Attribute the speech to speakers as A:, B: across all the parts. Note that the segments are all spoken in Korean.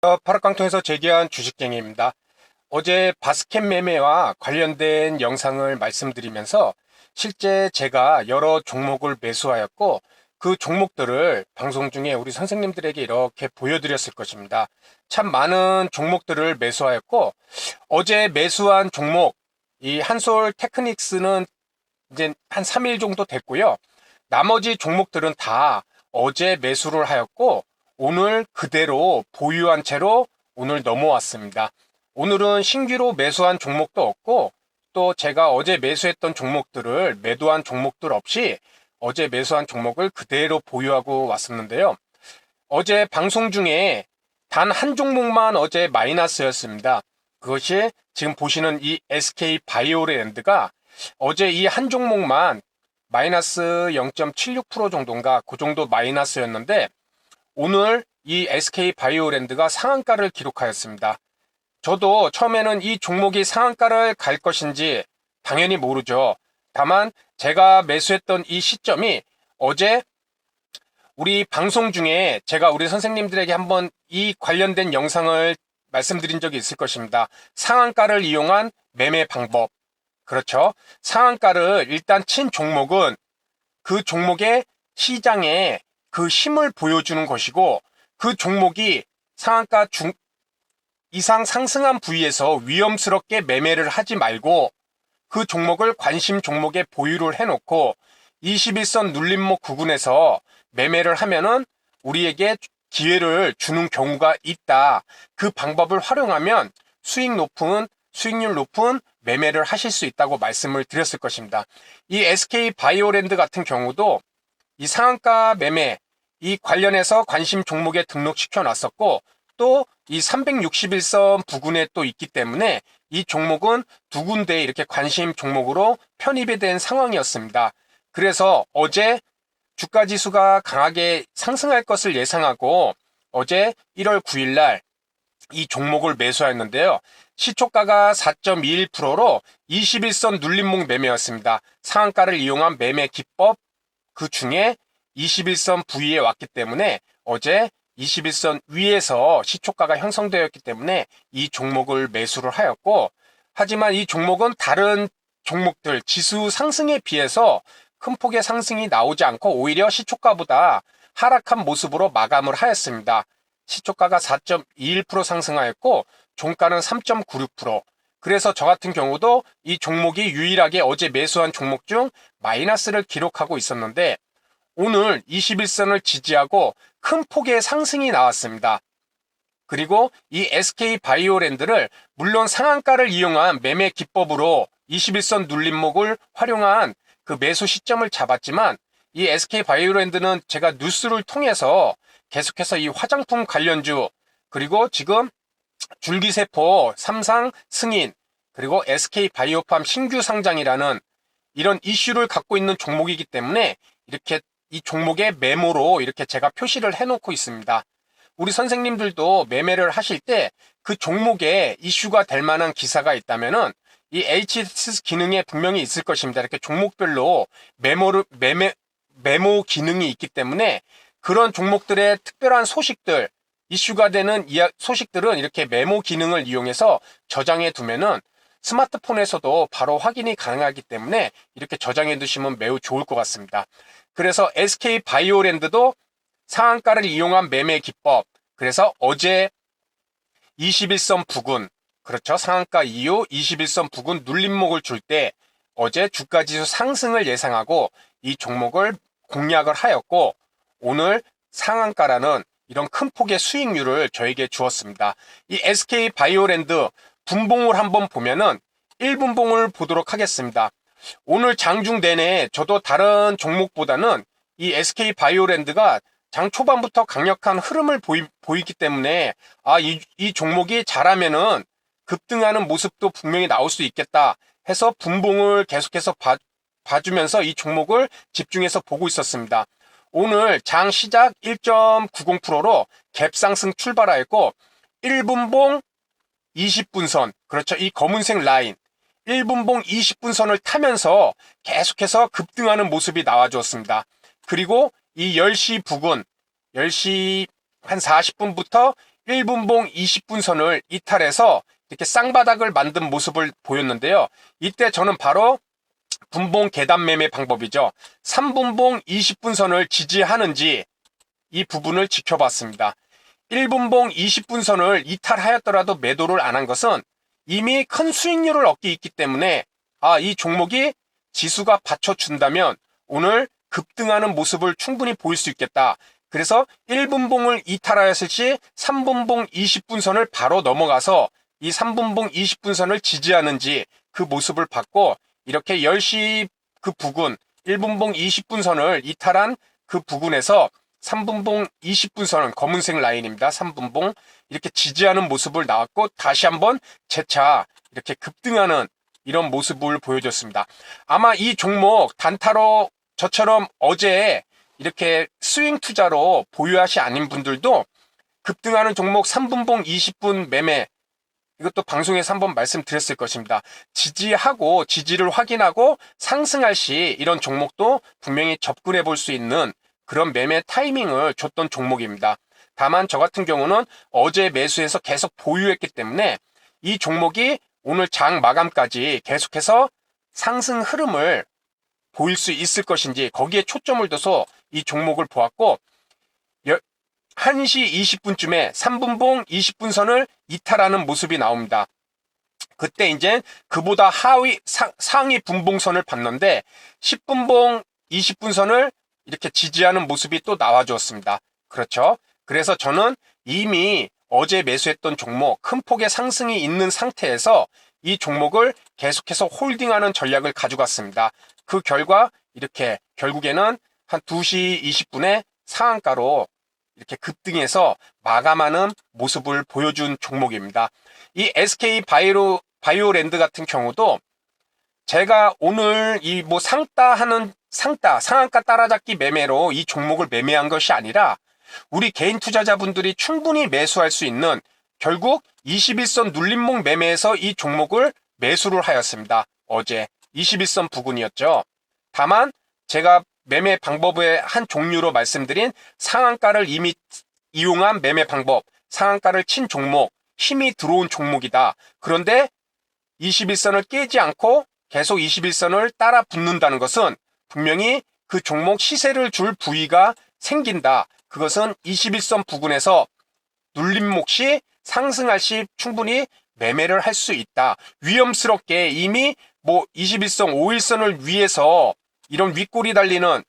A: 파락강통에서 제기한 주식쟁이입니다. 어제 바스켓 매매와 관련된 영상을 말씀드리면서 실제 제가 여러 종목을 매수하였고 그 종목들을 방송 중에 우리 선생님들에게 이렇게 보여드렸을 것입니다. 참 많은 종목들을 매수하였고 어제 매수한 종목 이 한솔 테크닉스는 이제 한 3일 정도 됐고요. 나머지 종목들은 다 어제 매수를 하였고 오늘 그대로 보유한 채로 오늘 넘어왔습니다. 오늘은 신규로 매수한 종목도 없고 또 제가 어제 매수했던 종목들을 매도한 종목들 없이 어제 매수한 종목을 그대로 보유하고 왔었는데요. 어제 방송 중에 단 한 종목만 어제 마이너스였습니다. 그것이 지금 보시는 이 SK 바이오랜드가 어제 이 한 종목만 마이너스 0.76% 정도인가 그 정도 마이너스였는데 오늘 이 SK 바이오랜드가 상한가를 기록하였습니다. 저도 처음에는 이 종목이 상한가를 갈 것인지 당연히 모르죠. 다만 제가 매수했던 이 시점이 어제 우리 방송 중에 제가 우리 선생님들에게 한번 이 관련된 영상을 말씀드린 적이 있을 것입니다. 상한가를 이용한 매매 방법. 그렇죠. 상한가를 일단 친 종목은 그 종목의 시장에 그 힘을 보여주는 것이고 그 종목이 상한가 이상 상승한 부위에서 위험스럽게 매매를 하지 말고 그 종목을 관심 종목에 보유를 해놓고 21선 눌림목 구간에서 매매를 하면은 우리에게 기회를 주는 경우가 있다. 그 방법을 활용하면 수익률 높은 매매를 하실 수 있다고 말씀을 드렸을 것입니다. 이 SK 바이오랜드 같은 경우도 이 상한가 매매 이 관련해서 관심 종목에 등록시켜 놨었고 또 이 361선 부근에 또 있기 때문에 이 종목은 두 군데에 이렇게 관심 종목으로 편입이 된 상황이었습니다. 그래서 어제 주가 지수가 강하게 상승할 것을 예상하고 어제 1월 9일 날 이 종목을 매수하였는데요. 시초가가 4.21%로 21선 눌림목 매매였습니다. 상한가를 이용한 매매 기법 그 중에 21선 부위에 왔기 때문에 어제 21선 위에서 시초가가 형성되었기 때문에 이 종목을 매수를 하였고 하지만 이 종목은 다른 종목들 지수 상승에 비해서 큰 폭의 상승이 나오지 않고 오히려 시초가보다 하락한 모습으로 마감을 하였습니다. 시초가가 4.21% 상승하였고 종가는 3.96%. 그래서 저 같은 경우도 이 종목이 유일하게 어제 매수한 종목 중 마이너스를 기록하고 있었는데 오늘 21선을 지지하고 큰 폭의 상승이 나왔습니다. 그리고 이 SK 바이오랜드를 물론 상한가를 이용한 매매 기법으로 21선 눌림목을 활용한 그 매수 시점을 잡았지만 이 SK 바이오랜드는 제가 뉴스를 통해서 계속해서 이 화장품 관련주 그리고 지금 줄기세포 3상 승인 그리고 SK 바이오팜 신규 상장이라는 이런 이슈를 갖고 있는 종목이기 때문에 이렇게 이 종목의 메모로 이렇게 제가 표시를 해놓고 있습니다. 우리 선생님들도 매매를 하실 때 그 종목에 이슈가 될 만한 기사가 있다면은 이 HS 기능에 분명히 있을 것입니다. 이렇게 종목별로 메모 기능이 있기 때문에 그런 종목들의 특별한 소식들, 이슈가 되는 소식들은 이렇게 메모 기능을 이용해서 저장해 두면은 스마트폰에서도 바로 확인이 가능하기 때문에 이렇게 저장해 두시면 매우 좋을 것 같습니다. 그래서 SK 바이오랜드도 상한가를 이용한 매매 기법, 그래서 어제 21선 부근, 그렇죠. 상한가 이후 21선 부근 눌림목을 줄 때 어제 주가지수 상승을 예상하고 이 종목을 공략을 하였고 오늘 상한가라는 이런 큰 폭의 수익률을 저에게 주었습니다. 이 SK 바이오랜드 분봉을 한번 보면은 1분봉을 보도록 하겠습니다. 오늘 장중 내내 저도 다른 종목보다는 이 SK 바이오랜드가 장 초반부터 강력한 흐름을 보이기 때문에 이 종목이 잘하면은 급등하는 모습도 분명히 나올 수 있겠다 해서 분봉을 계속해서 봐주면서 이 종목을 집중해서 보고 있었습니다. 오늘 장 시작 1.90%로 갭 상승 출발하였고 1분봉 20분선 그렇죠. 이 검은색 라인 1분봉 20분선을 타면서 계속해서 급등하는 모습이 나와주었습니다. 그리고 이 10시 부근 10시 한 40분부터 1분봉 20분 선을 이탈해서 이렇게 쌍바닥을 만든 모습을 보였는데요. 이때 저는 바로 분봉 계단 매매 방법이죠. 3분봉 20분 선을 지지하는지 이 부분을 지켜봤습니다. 1분봉 20분 선을 이탈하였더라도 매도를 안 한 것은 이미 큰 수익률을 얻기 있기 때문에 이 종목이 지수가 받쳐준다면 오늘 급등하는 모습을 충분히 보일 수 있겠다. 그래서 1분봉을 이탈하였을 시 3분봉 20분 선을 바로 넘어가서 이 3분봉 20분 선을 지지하는지 그 모습을 봤고, 이렇게 10시 그 부근 1분봉 20분 선을 이탈한 그 부근에서 3분봉 20분 선은 검은색 라인입니다. 3분봉 이렇게 지지하는 모습을 나왔고, 다시 한번 재차 이렇게 급등하는 이런 모습을 보여줬습니다. 아마 이 종목 단타로 저처럼 어제 이렇게 스윙 투자로 보유하시 아닌 분들도 급등하는 종목 3분봉 20분 매매, 이것도 방송에서 한번 말씀드렸을 것입니다. 지지하고 지지를 확인하고 상승할 시 이런 종목도 분명히 접근해 볼 수 있는 그런 매매 타이밍을 줬던 종목입니다. 다만 저 같은 경우는 어제 매수해서 계속 보유했기 때문에 이 종목이 오늘 장 마감까지 계속해서 상승 흐름을 보일 수 있을 것인지 거기에 초점을 둬서 이 종목을 보았고, 1시 20분쯤에 3분봉 20분 선을 이탈하는 모습이 나옵니다. 그때 이제 그보다 상위 분봉선을 봤는데 10분봉 20분 선을 이렇게 지지하는 모습이 또 나와주었습니다. 그렇죠? 그래서 저는 이미 어제 매수했던 종목 큰 폭의 상승이 있는 상태에서 이 종목을 계속해서 홀딩하는 전략을 가져갔습니다. 그 결과 이렇게 결국에는 한 2시 20분에 상한가로 이렇게 급등해서 마감하는 모습을 보여준 종목입니다. 이 SK 바이오랜드 같은 경우도 제가 오늘 이 뭐 상한가 따라잡기 매매로 이 종목을 매매한 것이 아니라 우리 개인 투자자분들이 충분히 매수할 수 있는, 결국 21선 눌림목 매매에서 이 종목을 매수를 하였습니다. 어제 21선 부근이었죠. 다만 제가 매매 방법의 한 종류로 말씀드린 상한가를 이미 이용한 매매 방법, 상한가를 친 종목, 힘이 들어온 종목이다. 그런데 21선을 깨지 않고 계속 21선을 따라 붙는다는 것은 분명히 그 종목 시세를 줄 부위가 생긴다. 그것은 21선 부근에서 눌림목 시 상승할 시 충분히 매매를 할 수 있다. 위험스럽게 이미 21선, 5일선을 위해서 이런 윗골이 달리는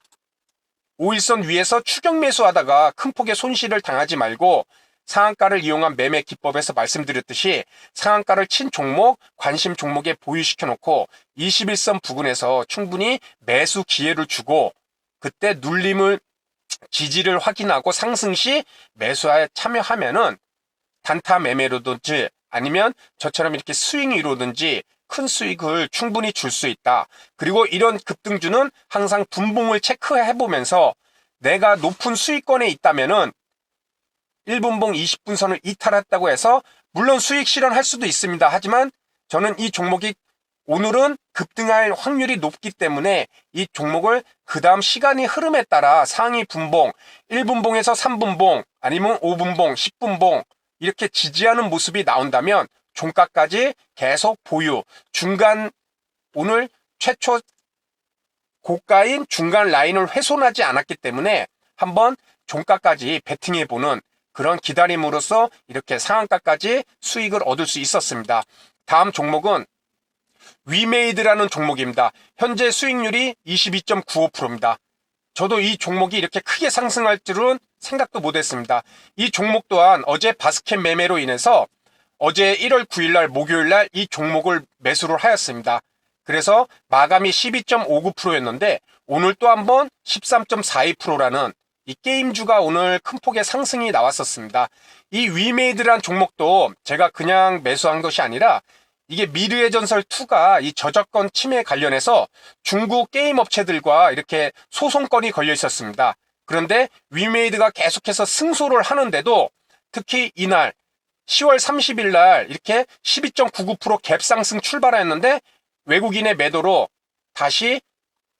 A: 5일선 위에서 추격 매수하다가 큰 폭의 손실을 당하지 말고 상한가를 이용한 매매 기법에서 말씀드렸듯이 상한가를 친 종목, 관심 종목에 보유시켜 놓고 21선 부근에서 충분히 매수 기회를 주고 그때 눌림을 지지를 확인하고 상승 시 매수에 참여하면은 단타 매매로든지 아니면 저처럼 이렇게 스윙이로든지 큰 수익을 충분히 줄 수 있다. 그리고 이런 급등주는 항상 분봉을 체크해 보면서 내가 높은 수익권에 있다면은 1분봉 20분 선을 이탈했다고 해서 물론 수익 실현할 수도 있습니다. 하지만 저는 이 종목이 오늘은 급등할 확률이 높기 때문에 이 종목을 그 다음 시간의 흐름에 따라 상위 분봉, 1분봉에서 3분봉 아니면 5분봉, 10분봉 이렇게 지지하는 모습이 나온다면 종가까지 계속 보유, 중간 오늘 최초 고가인 중간 라인을 훼손하지 않았기 때문에 한번 종가까지 베팅해보는 그런 기다림으로써 이렇게 상한가까지 수익을 얻을 수 있었습니다. 다음 종목은 위메이드라는 종목입니다. 현재 수익률이 22.95%입니다. 저도 이 종목이 이렇게 크게 상승할 줄은 생각도 못했습니다. 이 종목 또한 어제 바스켓 매매로 인해서 어제 1월 9일날 목요일날 이 종목을 매수를 하였습니다. 그래서 마감이 12.59%였는데 오늘 또 한번 13.42%라는 이 게임주가 오늘 큰 폭의 상승이 나왔었습니다. 이 위메이드란 종목도 제가 그냥 매수한 것이 아니라 이게 미르의 전설 2가 이 저작권 침해 관련해서 중국 게임 업체들과 이렇게 소송건이 걸려 있었습니다. 그런데 위메이드가 계속해서 승소를 하는데도 특히 이날 10월 30일 날 이렇게 12.99% 갭 상승 출발했는데 외국인의 매도로 다시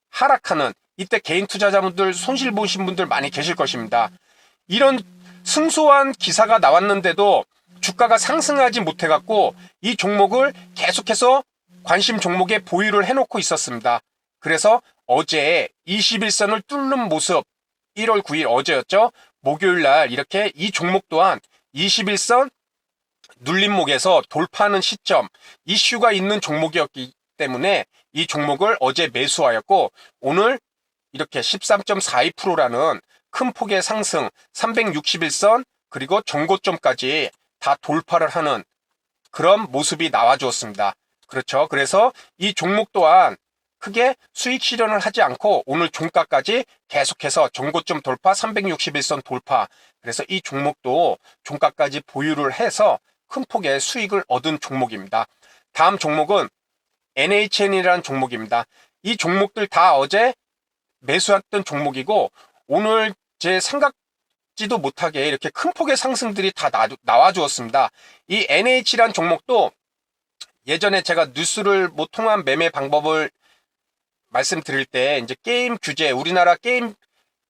A: 하락하는, 이때 개인 투자자분들 손실 보신 분들 많이 계실 것입니다. 이런 승소한 기사가 나왔는데도 주가가 상승하지 못해갖고 이 종목을 계속해서 관심 종목에 보유를 해놓고 있었습니다. 그래서 어제 21선을 뚫는 모습, 1월 9일 어제였죠. 목요일 날 이렇게 이 종목 또한 21선 눌림목에서 돌파하는 시점, 이슈가 있는 종목이었기 때문에 이 종목을 어제 매수하였고, 오늘 이렇게 13.42%라는 큰 폭의 상승, 361선 그리고 정고점까지 다 돌파를 하는 그런 모습이 나와주었습니다. 그렇죠. 그래서 이 종목 또한 크게 수익 실현을 하지 않고 오늘 종가까지 계속해서 정고점 돌파, 361선 돌파. 그래서 이 종목도 종가까지 보유를 해서 큰 폭의 수익을 얻은 종목입니다. 다음 종목은 NHN이라는 종목입니다. 이 종목들 다 어제 매수했던 종목이고, 오늘 제 생각지도 못하게 이렇게 큰 폭의 상승들이 다 나와주었습니다. 이 NH라는 종목도 예전에 제가 뉴스를 통한 매매 방법을 말씀드릴 때 이제 게임 규제, 우리나라 게임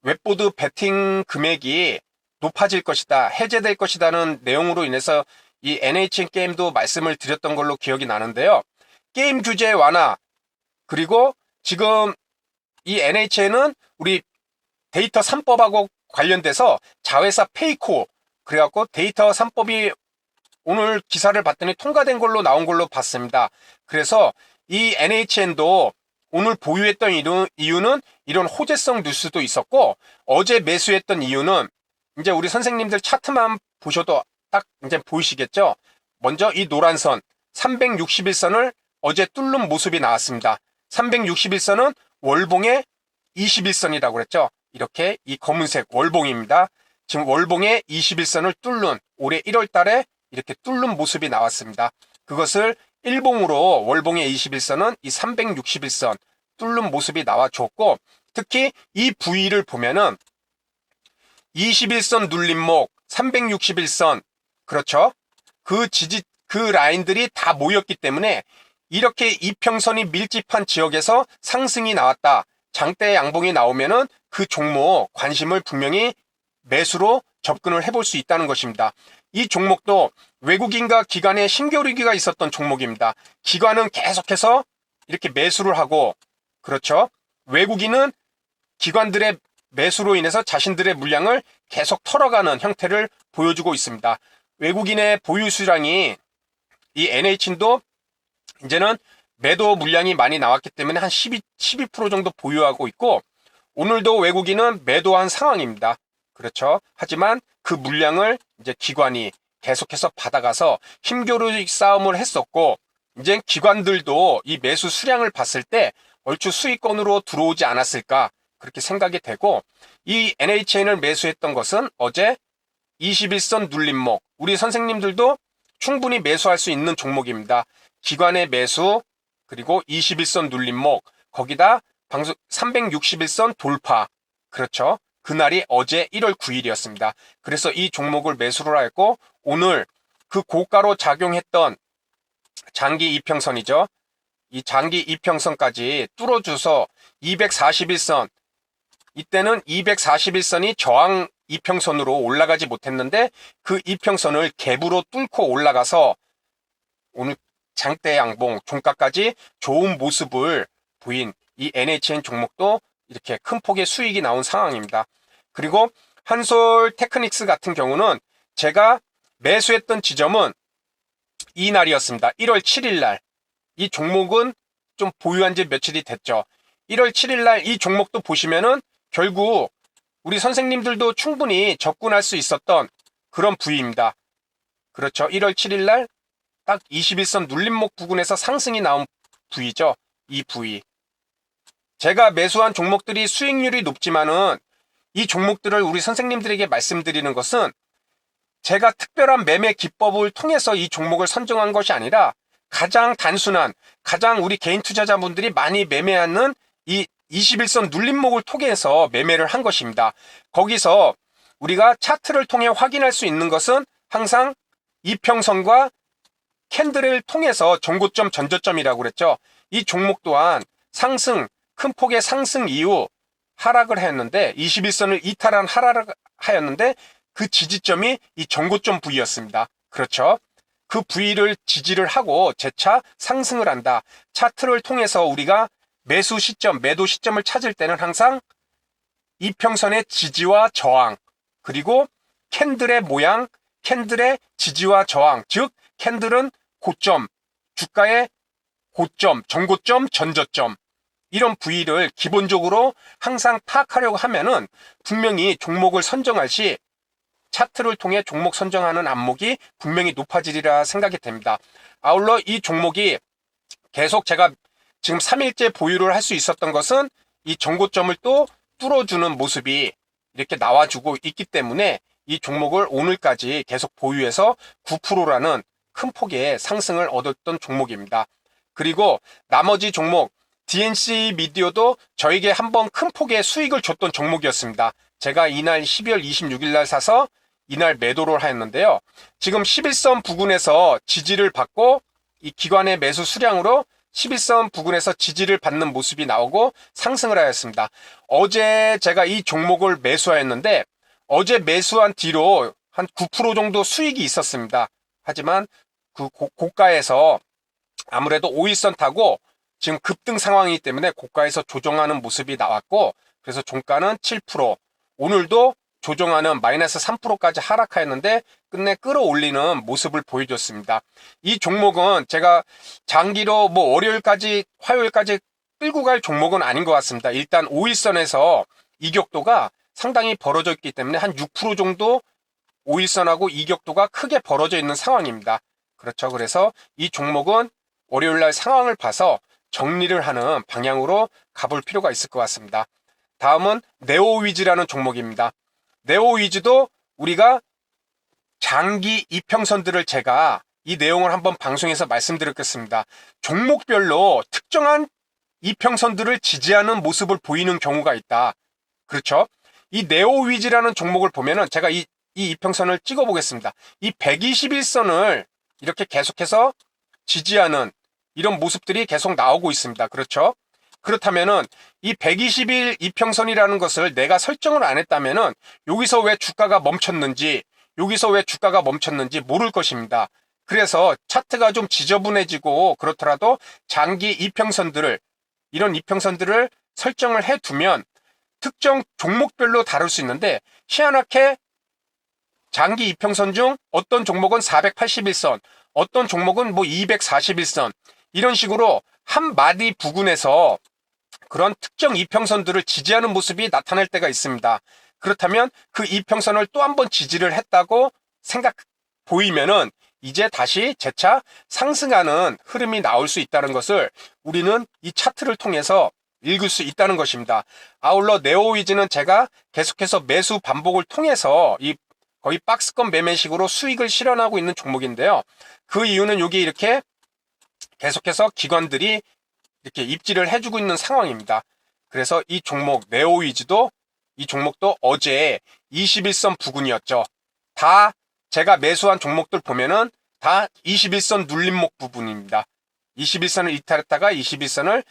A: 웹보드 베팅 금액이 높아질 것이다, 해제될 것이다는 내용으로 인해서 이 NHN 게임도 말씀을 드렸던 걸로 기억이 나는데요. 게임 규제 완화, 그리고 지금 이 NHN은 우리 데이터 3법하고 관련돼서 자회사 페이코, 그래갖고 데이터 3법이 오늘 기사를 봤더니 통과된 걸로 나온 걸로 봤습니다. 그래서 이 NHN도 오늘 보유했던 이유는 이런 호재성 뉴스도 있었고, 어제 매수했던 이유는 이제 우리 선생님들 차트만 보셔도 딱 이제 보이시겠죠? 먼저 이 노란 선 361선을 어제 뚫는 모습이 나왔습니다. 361선은 월봉의 21선이라고 그랬죠? 이렇게 이 검은색 월봉입니다. 지금 월봉의 21선을 뚫는, 올해 1월 달에 이렇게 뚫는 모습이 나왔습니다. 그것을 일봉으로 월봉의 21선은 이 361선 뚫는 모습이 나와줬고, 특히 이 부위를 보면은 21선 눌림목, 361선, 그렇죠? 그 라인들이 다 모였기 때문에 이렇게 이평선이 밀집한 지역에서 상승이 나왔다, 장대 양봉이 나오면은 그 종목 관심을 분명히 매수로 접근을 해볼 수 있다는 것입니다. 이 종목도 외국인과 기관의 신교류기가 있었던 종목입니다. 기관은 계속해서 이렇게 매수를 하고, 그렇죠? 외국인은 기관들의 매수로 인해서 자신들의 물량을 계속 털어가는 형태를 보여주고 있습니다. 외국인의 보유 수량이 이 NHN도 이제는 매도 물량이 많이 나왔기 때문에 한 12% 정도 보유하고 있고, 오늘도 외국인은 매도한 상황입니다. 그렇죠. 하지만 그 물량을 이제 기관이 계속해서 받아가서 힘겨루기 싸움을 했었고, 이제 기관들도 이 매수 수량을 봤을 때 얼추 수익권으로 들어오지 않았을까, 그렇게 생각이 되고, 이 NHN을 매수했던 것은 어제 21선 눌림목, 우리 선생님들도 충분히 매수할 수 있는 종목입니다. 기관의 매수, 그리고 21선 눌림목, 거기다 361선 돌파, 그렇죠. 그날이 어제 1월 9일이었습니다. 그래서 이 종목을 매수를 했고, 오늘 그 고가로 작용했던 장기 이평선이죠. 이 장기 이평선까지 뚫어줘서 241선, 이때는 241선이 저항 이평선으로 올라가지 못했는데 그 이평선을 갭으로 뚫고 올라가서 오늘 장대 양봉 종가까지 좋은 모습을 보인 이 NHN 종목도 이렇게 큰 폭의 수익이 나온 상황입니다. 그리고 한솔 테크닉스 같은 경우는 제가 매수했던 지점은 이 날이었습니다. 1월 7일 날. 이 종목은 좀 보유한 지 며칠이 됐죠. 1월 7일 날 이 종목도 보시면은 결국 우리 선생님들도 충분히 접근할 수 있었던 그런 부위입니다. 그렇죠. 1월 7일 날 딱 21선 눌림목 부근에서 상승이 나온 부위죠. 이 부위. 제가 매수한 종목들이 수익률이 높지만은 이 종목들을 우리 선생님들에게 말씀드리는 것은 제가 특별한 매매 기법을 통해서 이 종목을 선정한 것이 아니라 가장 단순한, 가장 우리 개인 투자자분들이 많이 매매하는 이 21선 눌림목을 통해서 매매를 한 것입니다. 거기서 우리가 차트를 통해 확인할 수 있는 것은 항상 이평선과 캔들을 통해서 정고점 전저점이라고 그랬죠. 이 종목 또한 상승, 큰 폭의 상승 이후 하락을 했는데 21선을 이탈한 하락을 하였는데 그 지지점이 이 전고점 부위였습니다. 그렇죠? 그 부위를 지지를 하고 재차 상승을 한다. 차트를 통해서 우리가 매수 시점, 매도 시점을 찾을 때는 항상 이평선의 지지와 저항, 그리고 캔들의 모양, 캔들의 지지와 저항, 즉 캔들은 고점, 주가의 고점, 전고점, 전저점, 이런 부위를 기본적으로 항상 파악하려고 하면은 분명히 종목을 선정할 시 차트를 통해 종목 선정하는 안목이 분명히 높아지리라 생각이 됩니다. 아울러 이 종목이 계속 제가 지금 3일째 보유를 할 수 있었던 것은 이 전고점을 또 뚫어주는 모습이 이렇게 나와주고 있기 때문에 이 종목을 오늘까지 계속 보유해서 9%라는 큰 폭의 상승을 얻었던 종목입니다. 그리고 나머지 종목 DNC 미디어도 저에게 한번 큰 폭의 수익을 줬던 종목이었습니다. 제가 이날 12월 26일 날 사서 이날 매도를 하였는데요. 지금 11선 부근에서 지지를 받고 이 기관의 매수 수량으로 11선 부근에서 지지를 받는 모습이 나오고 상승을 하였습니다. 어제 제가 이 종목을 매수하였는데 어제 매수한 뒤로 한 9% 정도 수익이 있었습니다. 하지만 그 고가에서 아무래도 5일선 타고 지금 급등 상황이기 때문에 고가에서 조정하는 모습이 나왔고, 그래서 종가는 7%, 오늘도 조정하는 마이너스 3%까지 하락하였는데 끝내 끌어올리는 모습을 보여줬습니다. 이 종목은 제가 장기로 뭐 월요일까지 화요일까지 끌고 갈 종목은 아닌 것 같습니다. 일단 5일선에서 이격도가 상당히 벌어져 있기 때문에 한 6% 정도 5일선하고 이격도가 크게 벌어져 있는 상황입니다. 그렇죠. 그래서 이 종목은 월요일날 상황을 봐서 정리를 하는 방향으로 가볼 필요가 있을 것 같습니다. 다음은 네오위즈라는 종목입니다. 네오위즈도 우리가 장기 이평선들을 제가 이 내용을 한번 방송에서 말씀드렸겠습니다. 종목별로 특정한 이평선들을 지지하는 모습을 보이는 경우가 있다. 그렇죠? 이 네오위즈라는 종목을 보면은 제가 이 이평선을 찍어 보겠습니다. 이 121선을 이렇게 계속해서 지지하는 이런 모습들이 계속 나오고 있습니다. 그렇죠? 그렇다면은 이 121 이평선이라는 것을 내가 설정을 안 했다면은 여기서 왜 주가가 멈췄는지 모를 것입니다. 그래서 차트가 좀 지저분해지고 그렇더라도 장기 이평선들을, 이런 이평선들을 설정을 해두면 특정 종목별로 다룰 수 있는데, 희한하게 장기 이평선 중 어떤 종목은 481선, 어떤 종목은 뭐 241선, 이런 식으로 한 마디 부근에서 그런 특정 이평선들을 지지하는 모습이 나타날 때가 있습니다. 그렇다면 그 이평선을 또 한 번 지지를 했다고 보이면은 이제 다시 재차 상승하는 흐름이 나올 수 있다는 것을 우리는 이 차트를 통해서 읽을 수 있다는 것입니다. 아울러 네오위즈는 제가 계속해서 매수 반복을 통해서 이 거의 박스권 매매식으로 수익을 실현하고 있는 종목인데요. 그 이유는 여기 이렇게 계속해서 기관들이 이렇게 입지를 해주고 있는 상황입니다. 그래서 이 종목 네오위즈도, 이 종목도 어제 21선 부근이었죠. 다 제가 매수한 종목들 보면은 다 21선 눌림목 부분입니다. 21선을 이탈했다가 21선을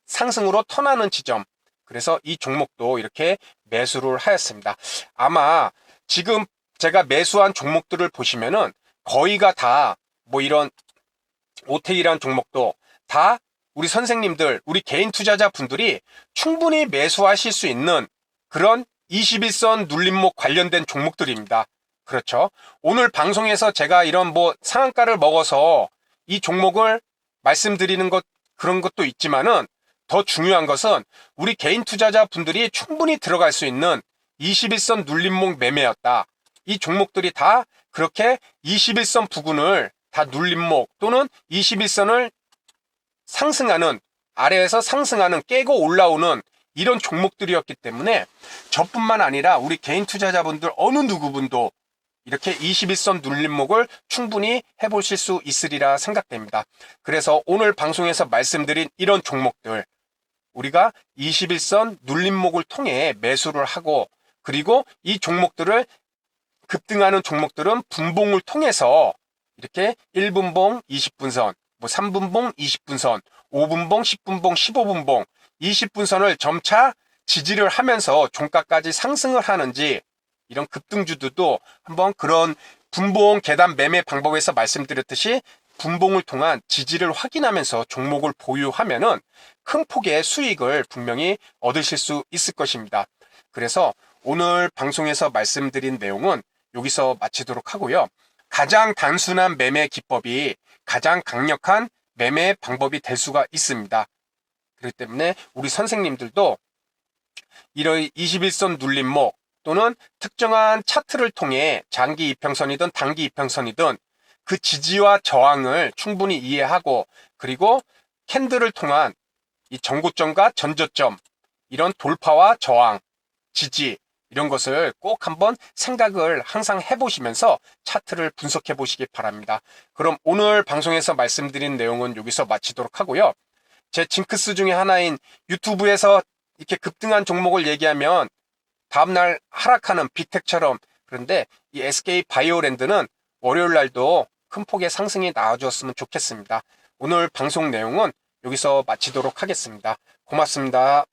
A: 상승으로 턴하는 지점. 그래서 이 종목도 이렇게 매수를 하였습니다. 아마 지금 제가 매수한 종목들을 보시면은 거의가 다 뭐 이런 오테이라는 종목도 다 우리 선생님들, 우리 개인 투자자 분들이 충분히 매수하실 수 있는 그런 21선 눌림목 관련된 종목들입니다. 그렇죠. 오늘 방송에서 제가 이런 뭐 상한가를 먹어서 이 종목을 말씀드리는 것, 그런 것도 있지만은 더 중요한 것은 우리 개인 투자자 분들이 충분히 들어갈 수 있는 21선 눌림목 매매였다. 이 종목들이 다 그렇게 21선 부근을 다 눌림목 또는 21선을 상승하는, 아래에서 상승하는, 깨고 올라오는 이런 종목들이었기 때문에 저뿐만 아니라 우리 개인 투자자분들 어느 누구분도 이렇게 21선 눌림목을 충분히 해보실 수 있으리라 생각됩니다. 그래서 오늘 방송에서 말씀드린 이런 종목들, 우리가 21선 눌림목을 통해 매수를 하고, 그리고 이 종목들을 급등하는 종목들은 분봉을 통해서 이렇게 1분봉 20분선, 뭐 3분봉 20분선, 5분봉 10분봉 15분봉 20분선을 점차 지지를 하면서 종가까지 상승을 하는지 이런 급등주들도 한번 그런 분봉 계단 매매 방법에서 말씀드렸듯이 분봉을 통한 지지를 확인하면서 종목을 보유하면은 큰 폭의 수익을 분명히 얻으실 수 있을 것입니다. 그래서 오늘 방송에서 말씀드린 내용은 여기서 마치도록 하고요. 가장 단순한 매매 기법이 가장 강력한 매매 방법이 될 수가 있습니다. 그렇기 때문에 우리 선생님들도 이런 21선 눌림목 또는 특정한 차트를 통해 장기 이평선이든 단기 이평선이든 그 지지와 저항을 충분히 이해하고 그리고 캔들을 통한 이 전고점과 전저점 이런 돌파와 저항, 지지 이런 것을 꼭 한번 생각을 항상 해보시면서 차트를 분석해 보시기 바랍니다. 그럼 오늘 방송에서 말씀드린 내용은 여기서 마치도록 하고요. 제 징크스 중에 하나인 유튜브에서 이렇게 급등한 종목을 얘기하면 다음날 하락하는 빅텍처럼 그런데 이 SK 바이오랜드는 월요일 날도 큰 폭의 상승이 나와주었으면 좋겠습니다. 오늘 방송 내용은 여기서 마치도록 하겠습니다. 고맙습니다.